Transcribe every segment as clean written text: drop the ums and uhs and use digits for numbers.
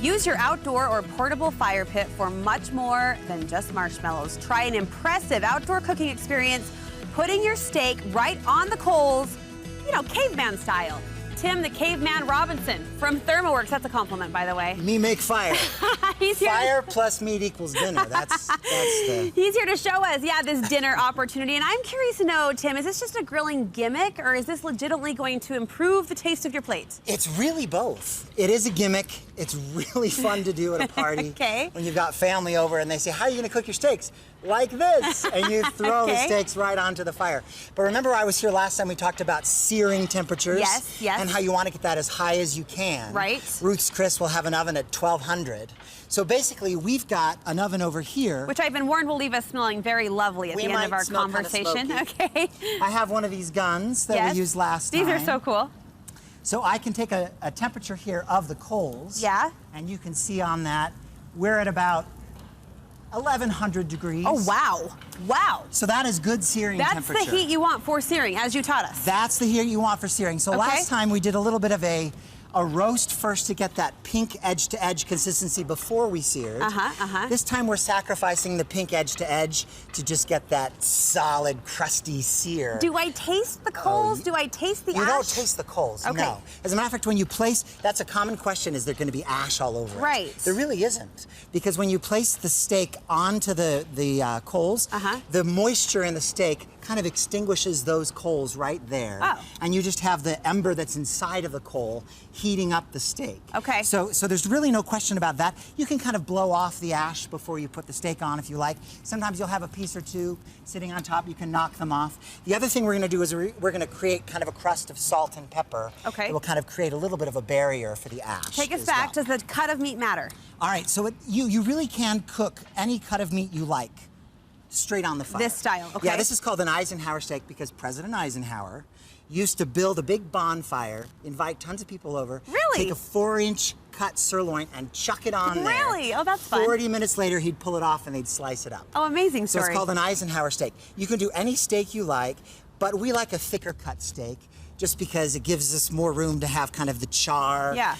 Use your outdoor or portable fire pit for much more than just marshmallows. Try an impressive outdoor cooking experience, putting your steak right on the coals, you know, caveman style. Tim, the Caveman Robinson from ThermoWorks. That's a compliment, by the way. Me make fire. He's here. Fire plus meat equals dinner. That's the... He's here to show us, yeah, this dinner opportunity. And I'm curious to know, Tim, is this just a grilling gimmick, or is this legitimately going to improve the taste of your plate? It's really both. It is a gimmick. It's really fun to do at a party. Okay. When you've got family over and they say, how are you going to cook your steaks? Like this. And you throw the steaks right onto the fire. But remember, I was here last time, we talked about searing temperatures. Yes, yes. And how you want to get that as high as you can. Right. Ruth's Chris will have an oven at 1200. So basically, we've got an oven over here. Which I've been warned will leave us smelling very lovely at the end of our conversation. Okay. I have one of these guns that we used last time. These are so cool. So I can take a temperature here of the coals. Yeah. And you can see on that, we're at about 1100 degrees. Oh, wow. Wow. So that is good searing temperature. That's the heat you want for searing, as you taught us. That's the heat you want for searing. So last time we did a little bit of a roast first to get that pink edge-to-edge consistency before we seared. This time we're sacrificing the pink edge-to-edge to just get that solid, crusty sear. Do I taste the coals? Do I taste the ash? You don't taste the coals, no. As a matter of fact, when you place, that's a common question, is there going to be ash all over it? Right. There really isn't. Because when you place the steak onto the coals, the moisture in the steak kind of extinguishes those coals right there. Oh. And you just have the ember that's inside of the coal heating up the steak. Okay. So there's really no question about that. You can kind of blow off the ash before you put the steak on if you like. Sometimes you'll have a piece or two sitting on top. You can knock them off. The other thing we're going to do is we're going to create kind of a crust of salt and pepper. Okay. It will kind of create a little bit of a barrier for the ash. Take us back. Does the cut of meat matter? All right. So you really can cook any cut of meat you like straight on the fire. This style, okay. Yeah, this is called an Eisenhower steak because President Eisenhower used to build a big bonfire, invite tons of people over, really? Take a 4-inch cut sirloin and chuck it on there. Really? Oh, that's fun. 40 minutes later, he'd pull it off and they'd slice it up. Oh, amazing story. So it's called an Eisenhower steak. You can do any steak you like, but we like a thicker cut steak just because it gives us more room to have kind of the char. Yeah.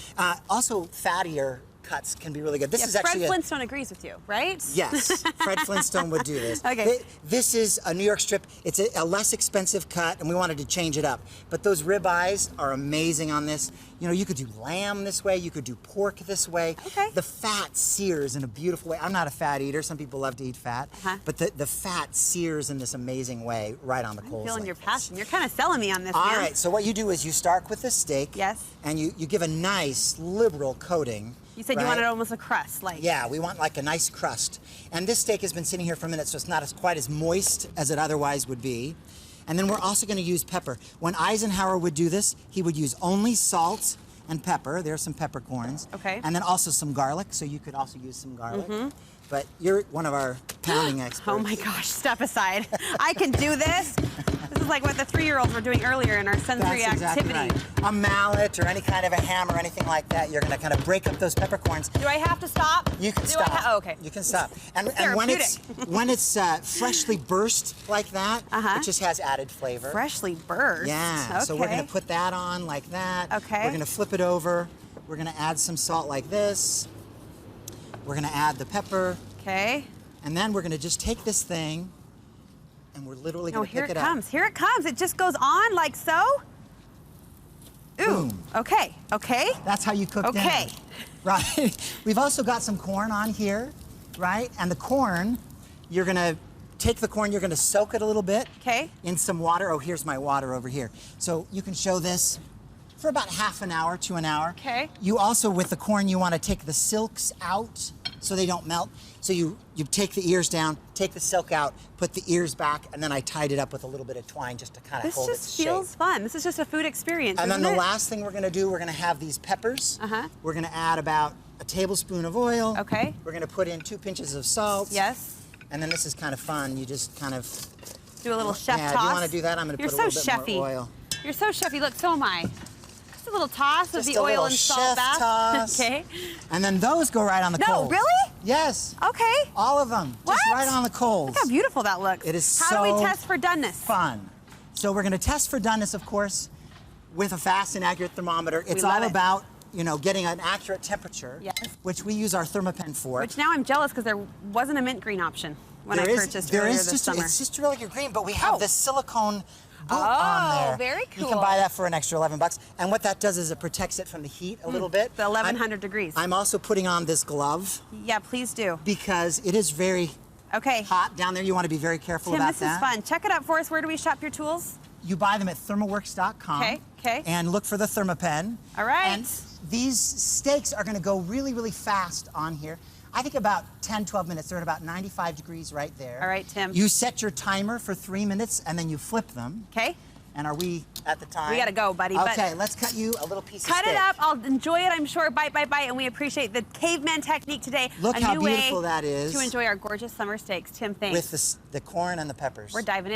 Also, fattier cuts can be really good. This is actually Fred Flintstone agrees with you, right? Yes, Fred Flintstone would do this. Okay. This is a New York strip. It's a less expensive cut, and we wanted to change it up. But those ribeyes are amazing on this. You know, you could do lamb this way. You could do pork this way. Okay. The fat sears in a beautiful way. I'm not a fat eater. Some people love to eat fat. But the fat sears in this amazing way right on the coals. I'm feeling like your this. passion. You're kind of selling me on this, All man. right, so what you do is you start with the steak. Yes. And you give a nice, liberal coating. You said you wanted almost a crust, like. Yeah, we want like a nice crust. And this steak has been sitting here for a minute, so it's not quite as moist as it otherwise would be. And then we're also going to use pepper. When Eisenhower would do this, he would use only salt and pepper. There's some peppercorns. Okay. And then also some garlic, so you could also use some garlic. But you're one of our pounding experts. Oh my gosh, step aside. I can do this. This is like what the 3-year-olds were doing earlier in our sensory activity. Right. A mallet or any kind of a hammer or anything like that, you're going to kind of break up those peppercorns. Do I have to stop? You can stop. Oh, okay. You can stop. And when it's freshly burst like that, it just has added flavor. Freshly burst. Yeah. Okay. So we're going to put that on like that. Okay. We're going to flip it over. We're going to add some salt like this. We're going to add the pepper. Okay. And then we're going to just take this thing and we're literally going to pick it up. Here it comes. Here it comes. It just goes on like so. Ooh. Boom. Okay. Okay. That's how you cook dinner. Right. We've also got some corn on here, right? And the corn, you're going to take the corn, you're going to soak it a little bit in some water. Oh, here's my water over here. So you can show this for about half an hour to an hour. Okay. You also, with the corn, you want to take the silks out so they don't melt. So you take the ears down, take the silk out, put the ears back, and then I tied it up with a little bit of twine just to kind of hold its shape. This just feels fun. This is just a food experience, And then the last thing we're going to do, we're going to have these peppers. We're going to add about a tablespoon of oil. Okay. We're going to put in 2 pinches of salt. Yes. And then this is kind of fun. You just kind of do a little chef toss. Yeah, do you want to do that? I'm going to put a little bit more oil. You're so chefy. Look, so am I. Just a little toss of the oil and salt chef bath. Toss. Okay. And then those go right on the coals. No, really? Yes. Okay. All of them. What? Just right on the coals. Look how beautiful that looks. It is How do we test for doneness? Fun. So we're going to test for doneness, of course, with a fast and accurate thermometer. It's all about you know, getting an accurate temperature, Yes. which we use our thermopen for. Which now I'm jealous because there wasn't a mint green option when I purchased earlier this summer. It's just really your green, but we have this silicone boot on there. Oh, very cool. You can buy that for an extra $11. And what that does is it protects it from the heat a little bit. The 1100 degrees. I'm also putting on this glove. Yeah, please do. Because it is very hot down there. You want to be very careful Tim, about this that. is fun. Check it out for us. Where do we shop your tools? You buy them at thermalworks.com. Okay. And look for the thermopen. All right. And these steaks are going to go really, really fast on here. I think about 10, 12 minutes. They're at about 95 degrees right there. All right, Tim. You set your timer for 3 minutes, and then you flip them. Okay. And are we at the time? We got to go, buddy. Okay, let's cut you a little piece of steak. Cut it up. I'll enjoy it, I'm sure. Bite, bite, bite. And we appreciate the caveman technique today. Look a how new beautiful way that is. to enjoy our gorgeous summer steaks. Tim, thanks. With the corn and the peppers. We're diving in.